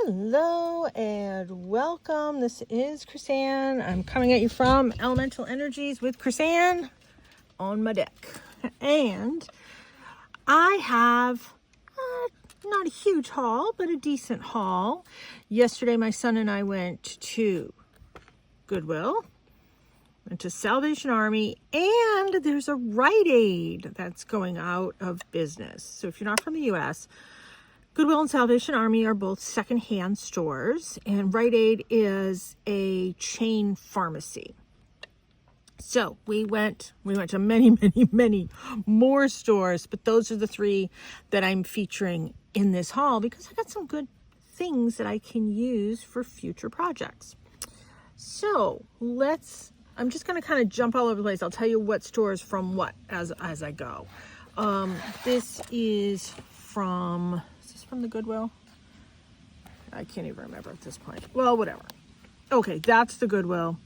Hello and welcome. This is Chrisanne. I'm coming at you from Elemental Energies with Chrisanne on my deck. And I have not a huge haul, but a decent haul. Yesterday, my son and I went to Goodwill, went to Salvation Army, and there's a Rite that's going out of business. So if you're not from the U.S., Goodwill and Salvation Army are both secondhand stores, and Rite is a chain pharmacy. So we went to many more stores, but those are the three that I'm featuring in this haul because I got some good things that I can use for future projects. So I'm just going to kind of jump all over the place. I'll tell you what stores from what as I go. This is from the Goodwill. I can't even remember at this point. Well, whatever. Okay, that's the Goodwill.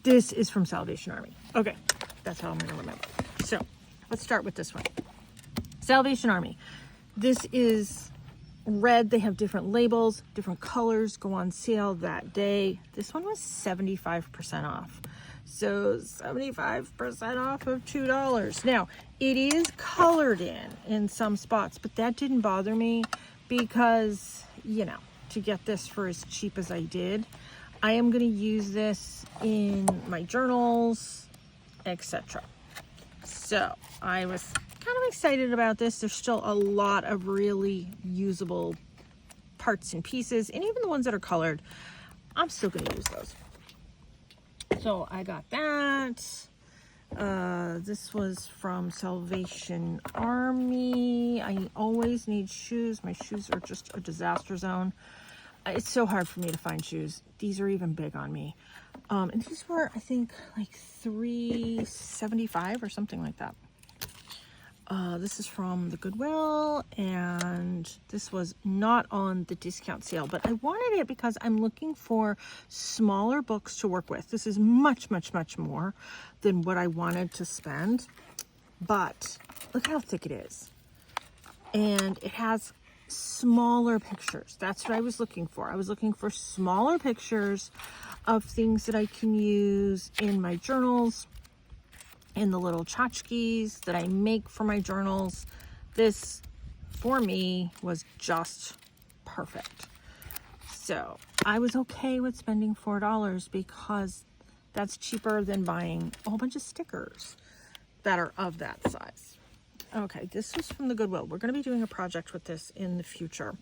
This is from Salvation Army. Okay, that's how I'm going to remember. So let's start with this one. Salvation Army. This is red. They have different labels, different colors go on sale that day. This one was 75% off. So 75% off of $2. Now, it is colored in some spots, but that didn't bother me because, to get this for as cheap as I did, I am going to use this in my journals, etc. So I was kind of excited about this. There's still a lot of really usable parts and pieces, and even the ones that are colored, I'm still going to use those. So I got that. This was from Salvation Army. I always need shoes. My shoes are just a disaster zone. It's so hard for me to find shoes. These are even big on me. And these were, I think, like $3.75 or something like that. This is from the Goodwill, and this was not on the discount sale, but I wanted it because I'm looking for smaller books to work with. This is much more than what I wanted to spend, but look how thick it is. And it has smaller pictures. That's what I was looking for. I was looking for smaller pictures of things that I can use in my journals, in the little tchotchkes that I make for my journals. This, for me, was just perfect. So I was okay with spending $4 because that's cheaper than buying a whole bunch of stickers that are of that size. Okay, this was from the Goodwill. We're going to be doing a project with this in the future.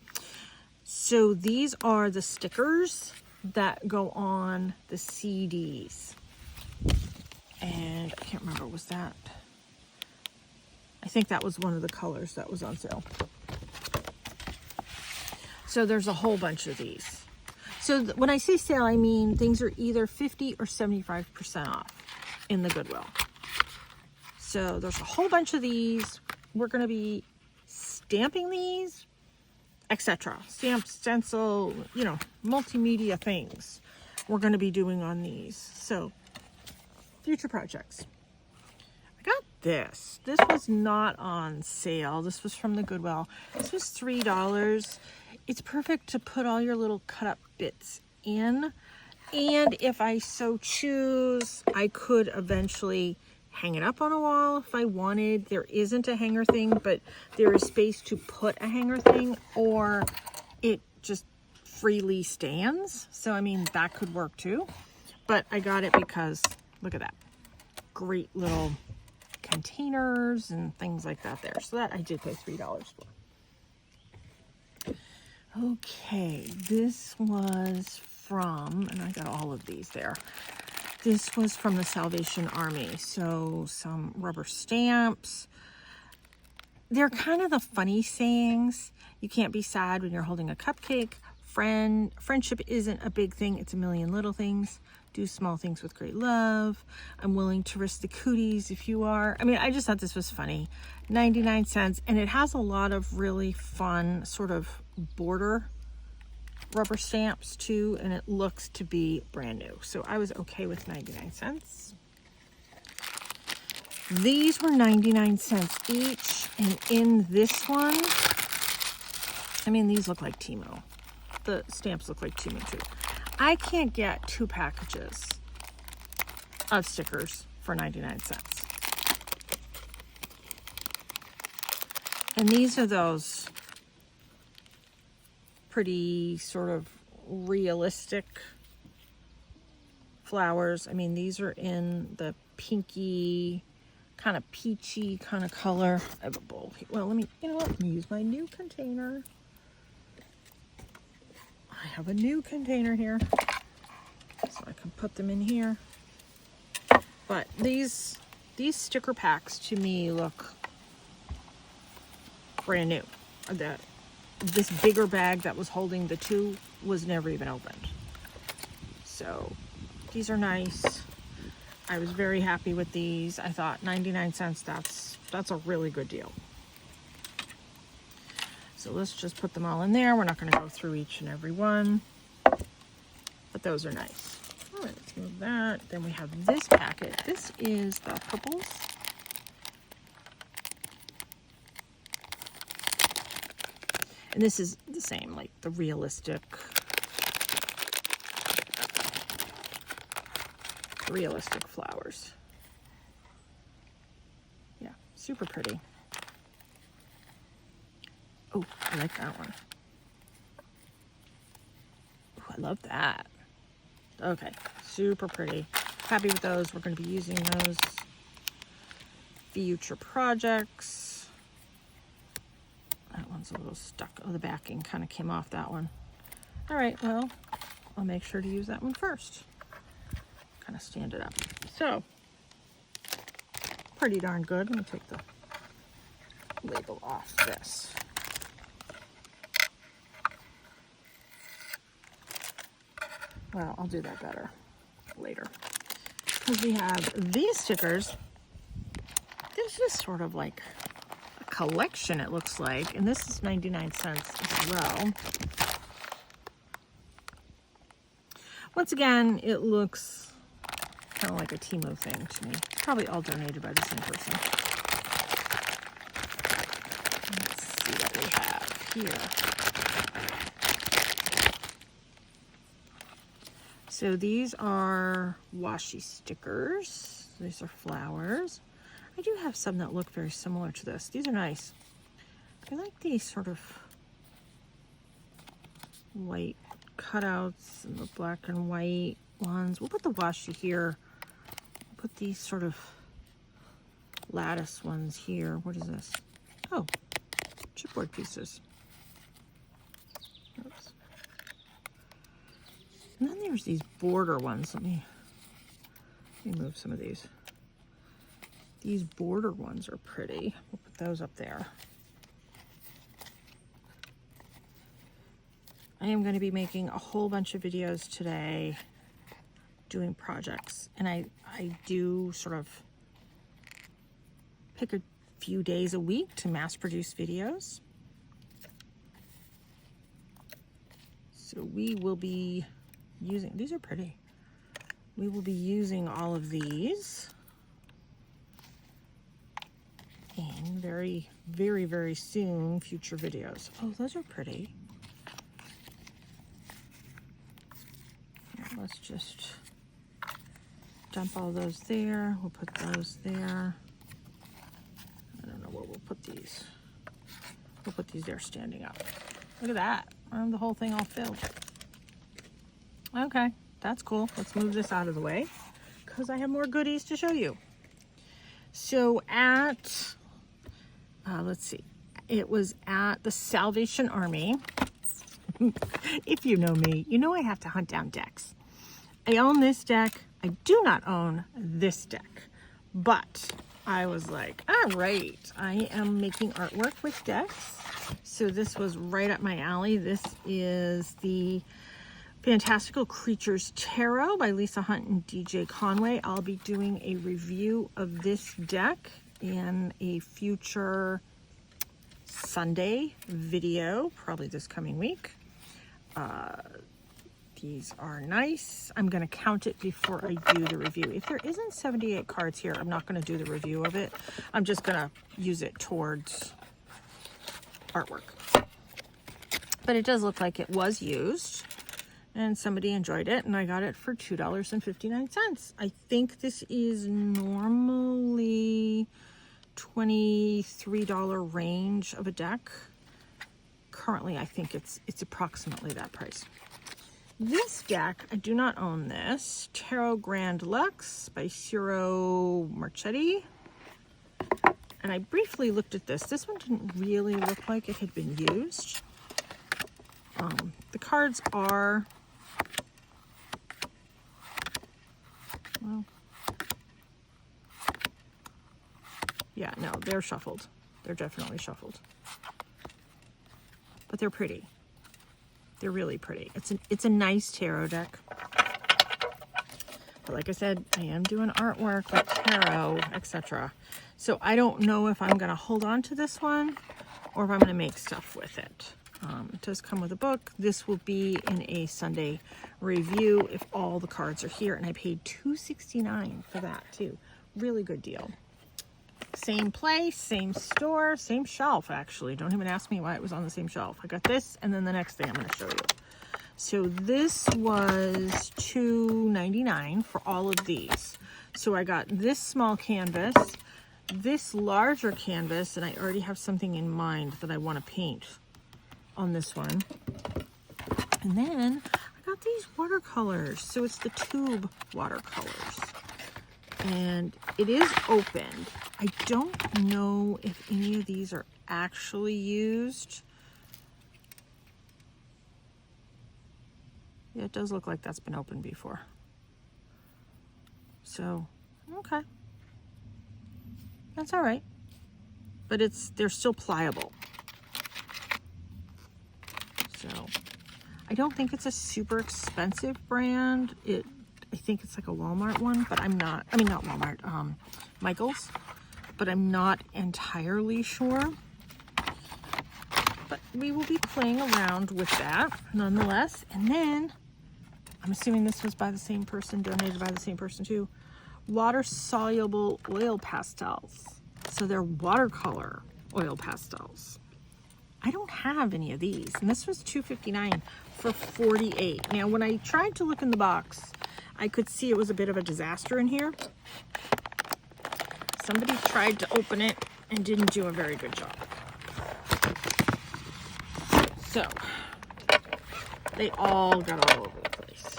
So these are the stickers that go on the CDs. And I can't remember, was that? I think that was one of the colors that was on sale. So there's a whole bunch of these. So when I say sale, I mean things are either 50 or 75% off in the Goodwill. So there's a whole bunch of these. We're going to be stamping these, etc. Stamp, stencil, multimedia things we're going to be doing on these. So future projects. I got this. This was not on sale. This was from the Goodwill. This was $3. It's perfect to put all your little cut up bits in. And if I so choose, I could eventually hang it up on a wall if I wanted. There isn't a hanger thing, but there is space to put a hanger thing, or it just freely stands. So, that could work too. But I got it because look at that. Great little containers and things like that there. So that I did pay $3 for. Okay, this was from, and I got all of these there. This was from the Salvation Army. So some rubber stamps. They're kind of the funny sayings. You can't be sad when you're holding a cupcake. Friendship isn't a big thing. It's a million little things. Do small things with great love. I'm willing to risk the cooties if you are. I just thought this was funny. 99 cents. And it has a lot of really fun sort of border rubber stamps too. And it looks to be brand new. So I was okay with 99 cents. These were 99 cents each. And in this one, these look like Timo. the stamps look like to me too. I can't get 2 packages of stickers for 99 cents. And these are those pretty sort of realistic flowers. I mean, these are in the pinky, kind of peachy kind of color. I have a bowl here. Well, let me use my new container. I have a new container here, so I can put them in here. But these sticker packs to me look brand new. This bigger bag that was holding the 2 was never even opened. So these are nice. I was very happy with these. I thought 99 cents, that's a really good deal. So let's just put them all in there. We're not going to go through each and every one, but those are nice. All right, let's move that. Then we have this packet. This is the purples. And this is the same, like the realistic flowers. Yeah, super pretty. Oh, I like that one. Oh, I love that. Okay, super pretty. Happy with those. We're going to be using those future projects. That one's a little stuck. Oh, the backing kind of came off that one. All right, well, I'll make sure to use that one first. Kind of stand it up. So, pretty darn good. Let me take the label off this. Well, I'll do that better later. Because we have these stickers. This is sort of like a collection, it looks like. And this is 99 cents as well. Once again, it looks kind of like a Temu thing to me. Probably all donated by the same person. Let's see what we have here. So these are washi stickers. These are flowers. I do have some that look very similar to this. These are nice. I like these sort of white cutouts and the black and white ones. We'll put the washi here. We'll put these sort of lattice ones here. What is this? Oh, chipboard pieces. Oops. And then there's these border ones. Let me move some of these. These border ones are pretty. We'll put those up there. I am going to be making a whole bunch of videos today doing projects. And I do sort of pick a few days a week to mass produce videos. So we will be using, these are pretty. We will be using all of these in very, very, very soon future videos. Oh, those are pretty. Here, let's just dump all those there. We'll put those there. I don't know where we'll put these. We'll put these there standing up. Look at that. I have the whole thing all filled. Okay, that's cool. Let's move this out of the way because I have more goodies to show you. So at, let's see, it was at the Salvation Army. If you know me, you know I have to hunt down decks. I own this deck. I do not own this deck, but I was like, all right, I am making artwork with decks. So this was right up my alley. This is the Fantastical Creatures Tarot by Lisa Hunt and DJ Conway. I'll be doing a review of this deck in a future Sunday video, probably this coming week. These are nice. I'm going to count it before I do the review. If there isn't 78 cards here, I'm not going to do the review of it. I'm just going to use it towards artwork. but it does look like it was used and somebody enjoyed it, and I got it for $2.59. I think this is normally $23 range of a deck. Currently, I think it's approximately that price. This deck, I do not own this. Tarot Grand Luxe by Ciro Marchetti. And I briefly looked at this. This one didn't really look like it had been used. The cards are, well, yeah, no, they're shuffled. They're definitely shuffled. But they're pretty. They're really pretty. It's a nice tarot deck. But like I said, I am doing artwork with tarot, etc. So I don't know if I'm going to hold on to this one or if I'm going to make stuff with it. It does come with a book. This will be in a Sunday review if all the cards are here. And I paid $2.69 for that too. Really good deal. Same place, same store, same shelf actually. Don't even ask me why it was on the same shelf. I got this and then the next thing I'm going to show you. So this was $2.99 for all of these. So I got this small canvas, this larger canvas, and I already have something in mind that I want to paint on this one. And then I got these watercolors. So it's the tube watercolors. And it is opened. I don't know if any of these are actually used. Yeah, it does look like that's been opened before. So, okay. That's all right. But they're still pliable. So, I don't think it's a super expensive brand. I think it's like a Walmart one, but not Walmart, Michael's, but I'm not entirely sure. But we will be playing around with that nonetheless. And then, I'm assuming this was by the same person, donated by the same person too. Water-soluble oil pastels. So they're watercolor oil pastels. I don't have any of these. And this was $2.59 for 48. Now, when I tried to look in the box, I could see it was a bit of a disaster in here. Somebody tried to open it and didn't do a very good job. So, they all got all over the place.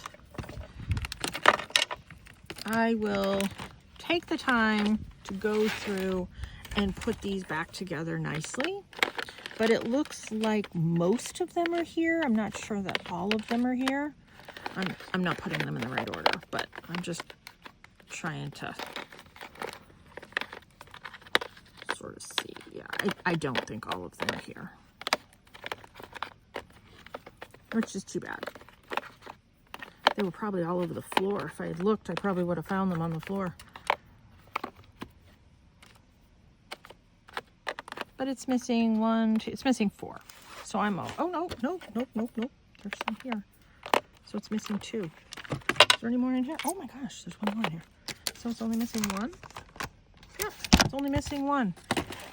I will take the time to go through and put these back together nicely. But it looks like most of them are here. I'm not sure that all of them are here. I'm not putting them in the right order, but I'm just trying to sort of see. Yeah, I don't think all of them are here. Which is too bad. They were probably all over the floor. If I had looked, I probably would have found them on the floor. But it's missing it's missing 4. So I'm all, oh, no. There's some here. So it's missing 2. Is there any more in here? Oh my gosh, there's one more in here. So it's only missing 1? Yeah, it's only missing 1.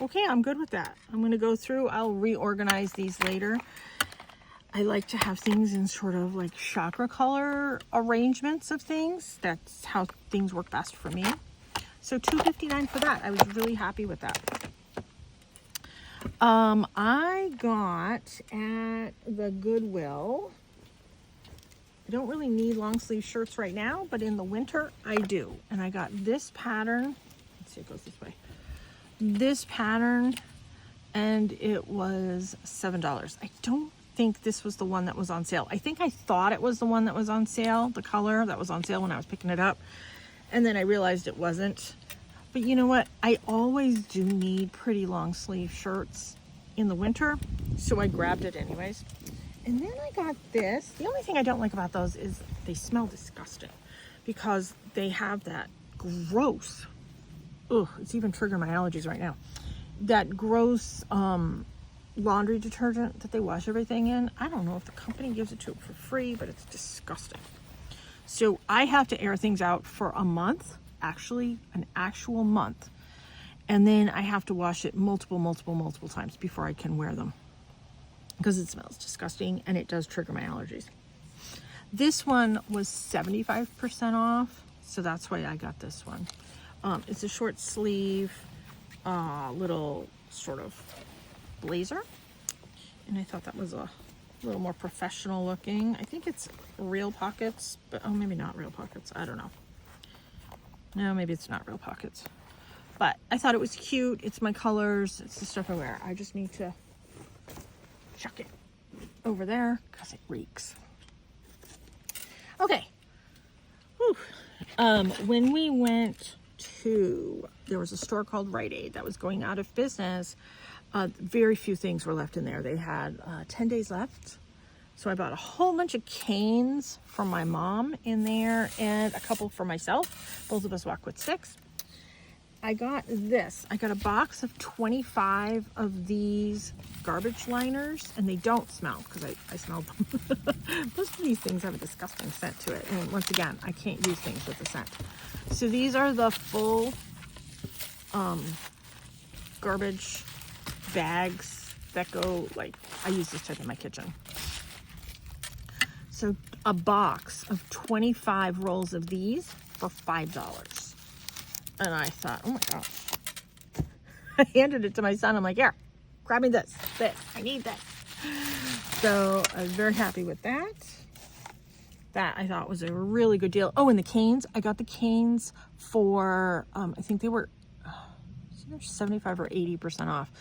Okay, I'm good with that. I'm going to go through. I'll reorganize these later. I like to have things in sort of like chakra color arrangements of things. That's how things work best for me. So $2.59 for that. I was really happy with that. I got at the Goodwill. I don't really need long sleeve shirts right now, but in the winter I do. And I got this pattern. Let's see, it goes this way. This pattern, and it was $7. I don't think this was the one that was on sale. I think I thought it was the one that was on sale, the color that was on sale when I was picking it up. And then I realized it wasn't. But you know what? I always do need pretty long sleeve shirts in the winter, so I grabbed it anyways. And then I got this. The only thing I don't like about those is they smell disgusting because they have that gross, it's even triggering my allergies right now. That gross laundry detergent that they wash everything in. I don't know if the company gives it to it for free, but it's disgusting. So I have to air things out for a month, actually an actual month. And then I have to wash it multiple times before I can wear them. because it smells disgusting and it does trigger my allergies. This one was 75% off, so that's why I got this one. It's a short sleeve, little sort of blazer, and I thought that was a little more professional looking. I think it's real pockets, but oh, maybe not real pockets. I don't know. No, maybe it's not real pockets. But I thought it was cute. It's my colors. It's the stuff I wear. I just need to chuck it over there because it reeks. Okay. Whew. When we went to, there was a store called Rite that was going out of business. Very few things were left in there. They had 10 days left. So I bought a whole bunch of canes for my mom in there and a couple for myself. Both of us walk with sticks. I got this. I got a box of 25 of these garbage liners, and they don't smell because I smelled them. Most of these things have a disgusting scent to it. And once again, I can't use things with a scent. So these are the full garbage bags that go, like, I use this type in my kitchen. So a box of 25 rolls of these for $5. And I thought, oh my gosh. I handed it to my son. I'm like, here, grab me this. I need this. So I was very happy with that. That I thought was a really good deal. Oh, and the canes. I got the canes for, I think they were 75 or 80% off.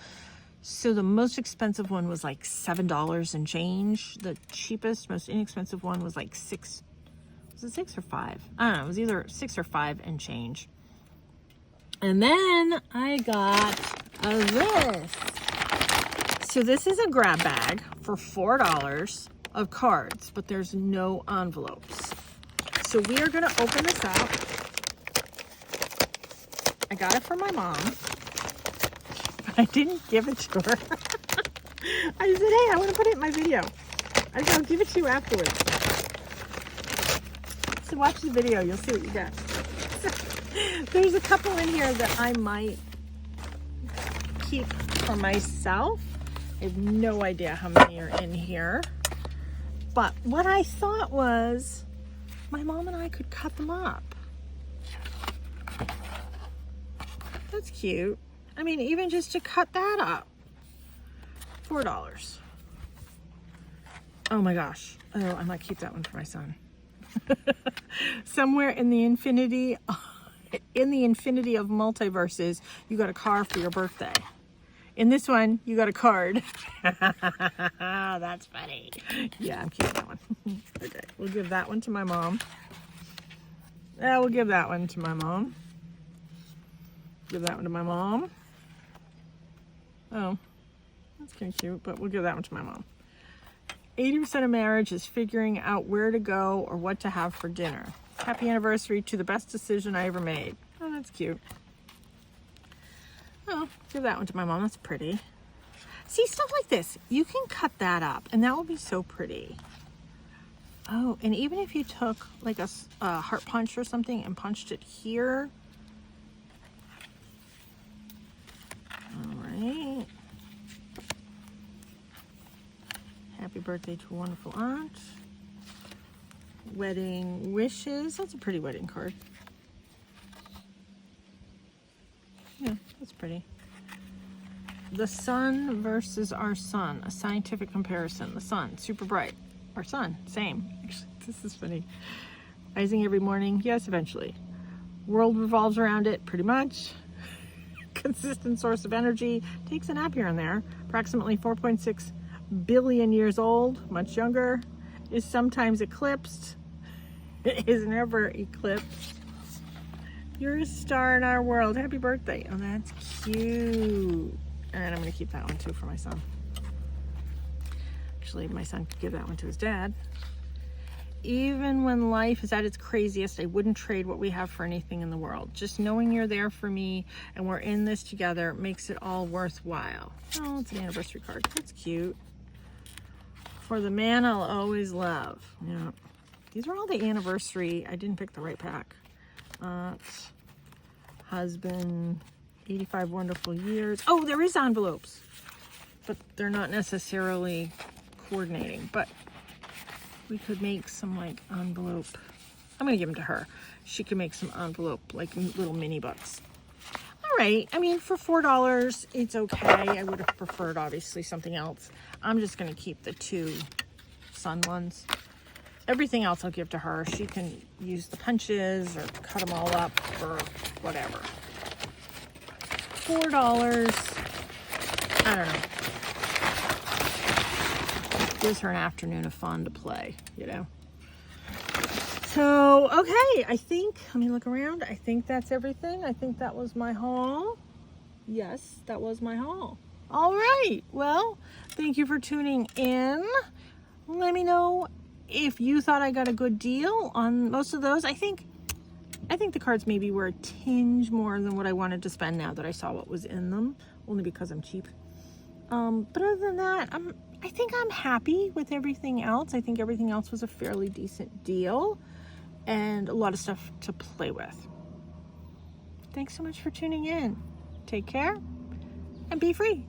So the most expensive one was like $7 and change. The cheapest, most inexpensive one was like $6. Was it 6 or 5? I don't know. It was either 6 or 5 and change. And then I got this. So this is a grab bag for $4 of cards, but there's no envelopes. So we are going to open this up. I got it for my mom, but I didn't give it to her. I said, hey, I want to put it in my video. I said, I'll give it to you afterwards. So watch the video. You'll see what you get. There's a couple in here that I might keep for myself. I have no idea how many are in here. But what I thought was my mom and I could cut them up. That's cute. I mean, even just to cut that up. $4. Oh my gosh. Oh, I might keep that one for my son. Somewhere in the infinity of multiverses, you got a car for your birthday. In this one, you got a card. That's funny. Yeah, I'm keeping that one. Okay, we'll give that one to my mom. Yeah, we'll give that one to my mom. Give that one to my mom. Oh, that's kind of cute, but we'll give that one to my mom. 80% of marriage is figuring out where to go or what to have for dinner. Happy anniversary to the best decision I ever made. Oh, that's cute. Oh, give that one to my mom. That's pretty. See, stuff like this. You can cut that up, and that will be so pretty. Oh, and even if you took like a heart punch or something and punched it here. All right. Happy birthday to a wonderful aunt. Wedding wishes. That's a pretty wedding card. Yeah, that's pretty. The sun versus our sun. A scientific comparison. The sun, super bright. Our sun, same. Actually, this is funny. Rising every morning. Yes, eventually. World revolves around it, pretty much. Consistent source of energy. Takes a nap here and there. Approximately 4.6 billion years old. Much younger. Is sometimes eclipsed. Is never eclipsed. You're a star in our world. Happy birthday. Oh, that's cute. And I'm going to keep that one too for my son. Actually, my son could give that one to his dad. Even when life is at its craziest, I wouldn't trade what we have for anything in the world. Just knowing you're there for me and we're in this together makes it all worthwhile. Oh, it's an anniversary card. That's cute. For the man I'll always love. Yeah. These are all the anniversary. I didn't pick the right pack. Husband, 85 wonderful years. Oh, there is envelopes. but they're not necessarily coordinating. But we could make some like envelope. I'm gonna give them to her. She can make some envelope, like little mini books. All right, I mean, for $4, it's okay. I would have preferred, obviously, something else. I'm just gonna keep the 2 sun ones. Everything else I'll give to her. She can use the punches or cut them all up or whatever. $4, I don't know. Gives her an afternoon of fun to play, you know. So, okay, I think, let me look around. I think that's everything. I think that was my haul. Yes, that was my haul. All right, well, thank you for tuning in. Let me know if you thought I got a good deal on most of those. I think the cards maybe were a tinge more than what I wanted to spend now that I saw what was in them, only because I'm cheap. But other than that, I think I'm happy with everything else. I think everything else was a fairly decent deal and a lot of stuff to play with. Thanks so much for tuning in. Take care and be free.